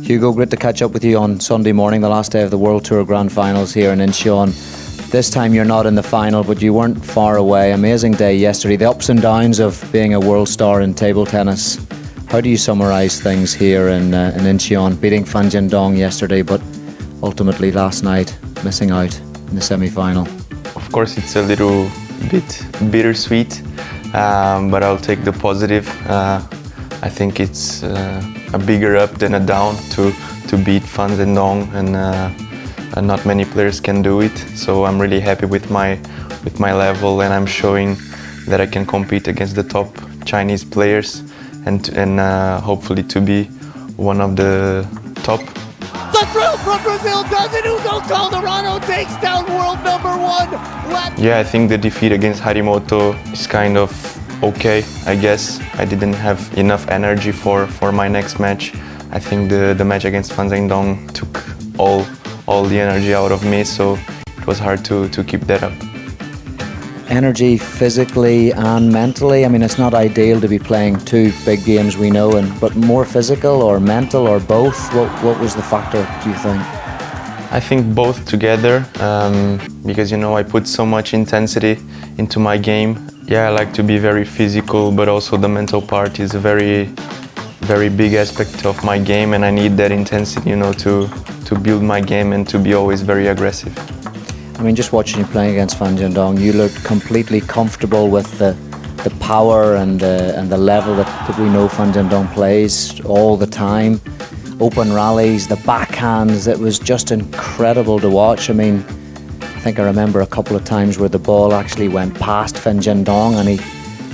Hugo, great to catch up with you on Sunday morning, the last day of the World Tour Grand Finals here in Incheon. This time you're not in the final, but you weren't far away. Amazing day yesterday. The ups and downs of being a world star in table tennis. How do you summarise things here in Incheon, beating Fan Zhendong yesterday, but ultimately last night missing out in the semi-final? Of course, it's a little bit bittersweet, but I'll take the positive. I think it's a bigger up than a down to beat Fan Zhendong, and not many players can do it. So I'm really happy with my level, and I'm showing that I can compete against the top Chinese players, and hopefully to be one of the top. The thrill from Brazil does it. Hugo Calderano takes down world number one. Yeah, I think the defeat against Harimoto is kind of okay, I guess. I didn't have enough energy for my next match. I think the match against Fan Zhendong took all the energy out of me, so it was hard to keep that up. Energy physically and mentally. I mean, it's not ideal to be playing two big games, we know, but more physical or mental or both. What was the factor, do you think? I think both together, because I put so much intensity into my game. Yeah, I like to be very physical, but also the mental part is a very big aspect of my game, and I need that intensity, to build my game and to be always very aggressive. I mean, just watching you playing against Fan Zhendong, you looked completely comfortable with the power and the level that we know Fan Zhendong plays all the time. Open rallies, the backhands, it was just incredible to watch. I mean, I think I remember a couple of times where the ball actually went past Fan Zhendong and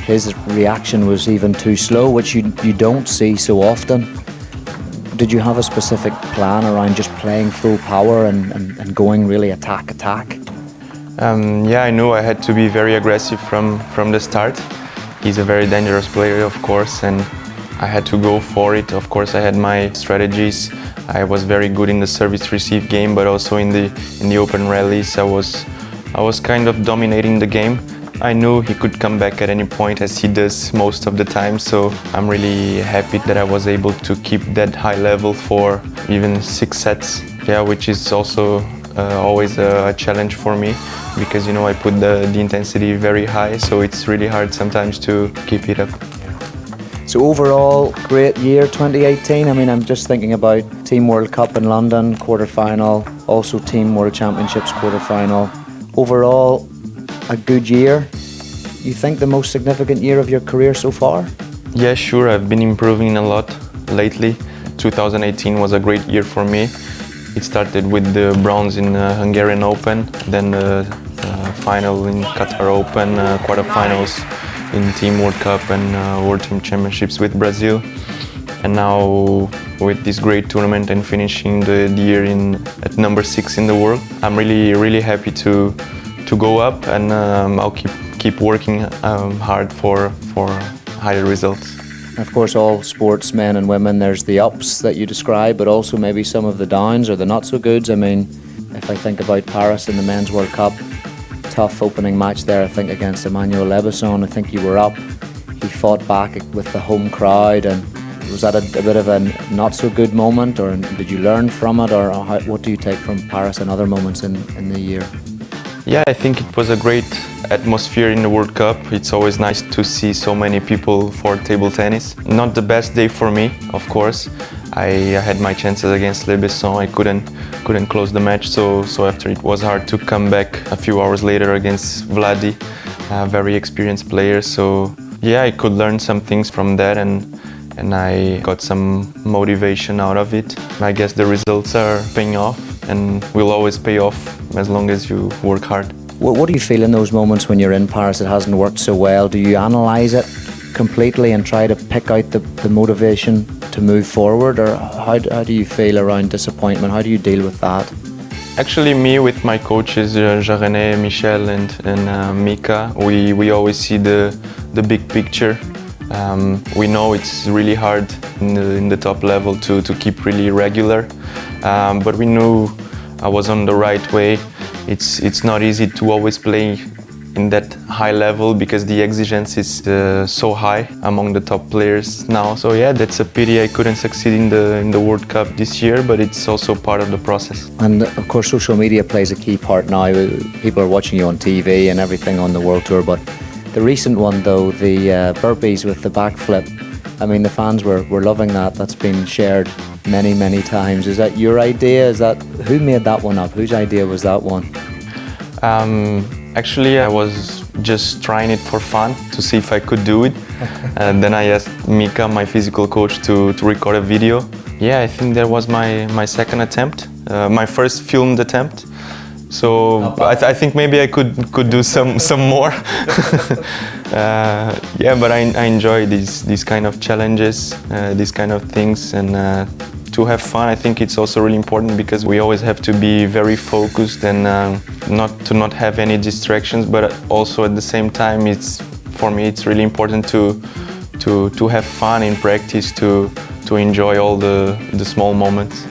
his reaction was even too slow, which you don't see so often. Did you have a specific plan around just playing full power and going really attack? Yeah, I knew I had to be very aggressive from the start. He's a very dangerous player, of course, and I had to go for it. Of course, I had my strategies. I was very good in the service-receive game, but also in the open rallies, I was kind of dominating the game. I knew he could come back at any point, as he does most of the time, so I'm really happy that I was able to keep that high level for even 6 sets. Yeah, which is also always a challenge for me, because I put the intensity very high, so it's really hard sometimes to keep it up. So overall, great year 2018. I mean, I'm just thinking about Team World Cup in London, quarter-final, also Team World Championships quarter-final. Overall, a good year. You think the most significant year of your career so far? Yeah, sure. I've been improving a lot lately. 2018 was a great year for me. It started with the bronze in Hungarian Open, then the final in Qatar Open, quarterfinals in Team World Cup and World Team Championships with Brazil. And now with this great tournament and finishing the year at number 6 in the world, I'm really happy to go up, and I'll keep working hard for higher results. Of course, all sportsmen and women, there's the ups that you describe, but also maybe some of the downs or the not so goods. I mean, if I think about Paris in the Men's World Cup, tough opening match there, I think, against Emmanuel Lebesson. I think you were up. He fought back with the home crowd, and was that a bit of a not so good moment, or did you learn from it, or what do you take from Paris and other moments in the year? Yeah, I think it was a great atmosphere in the World Cup. It's always nice to see so many people for table tennis. Not the best day for me, of course. I had my chances against Lebesson. I couldn't close the match, so after it was hard to come back a few hours later against Vladi, a very experienced player. So yeah, I could learn some things from that, and I got some motivation out of it. I guess the results are paying off, and will always pay off as long as you work hard. What do you feel in those moments when you're in Paris, it hasn't worked so well? Do you analyse it completely and try to pick out the motivation to move forward, or how do you feel around disappointment? How do you deal with that? Actually, me with my coaches, Jean-René, Michel and Mika, we always see the big picture. We know it's really hard in the top level to keep really regular, but we knew I was on the right way. It's not easy to always play in that high level because the exigence is so high among the top players now. So yeah, that's a pity I couldn't succeed in the World Cup this year, but it's also part of the process. And of course social media plays a key part now. People are watching you on TV and everything on the World Tour, but the recent one though, the burpees with the backflip, I mean the fans were loving that. That's been shared many times. Is that your idea? Who made that one up? Whose idea was that one? Actually, I was just trying it for fun to see if I could do it. And then I asked Mika, my physical coach, to record a video. Yeah, I think that was my second attempt, my first filmed attempt. So I think maybe I could do some more. Yeah, but I enjoy these kind of challenges, these kind of things, and to have fun. I think it's also really important because we always have to be very focused and not have any distractions. But also at the same time, for me it's really important to have fun in practice, to enjoy all the small moments.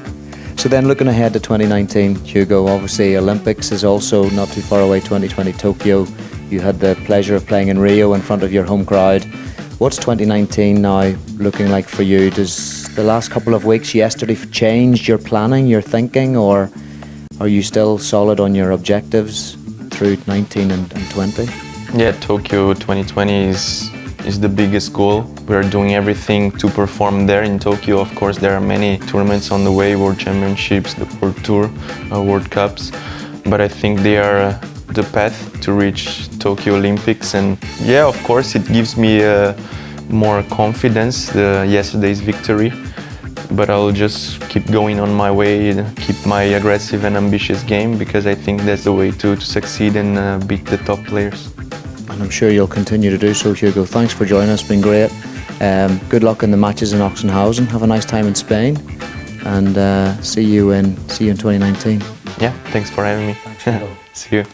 So then looking ahead to 2019, Hugo, obviously Olympics is also not too far away, 2020 Tokyo. You had the pleasure of playing in Rio in front of your home crowd. What's 2019 now looking like for you? Does the last couple of weeks yesterday changed your planning, your thinking, or are you still solid on your objectives through 19 and 20? Yeah, Tokyo 2020 is the biggest goal. We're doing everything to perform there in Tokyo. Of course, there are many tournaments on the way, World Championships, the World Tour, World Cups, but I think they are the path to reach Tokyo Olympics. And yeah, of course, it gives me more confidence, yesterday's victory, but I'll just keep going on my way, keep my aggressive and ambitious game, because I think that's the way to succeed and beat the top players. And I'm sure you'll continue to do so, Hugo. Thanks for joining us, it's been great. Good luck in the matches in Oxenhausen. Have a nice time in Spain, and see you in 2019. Yeah, thanks for having me. Thanks, Hugo. See you.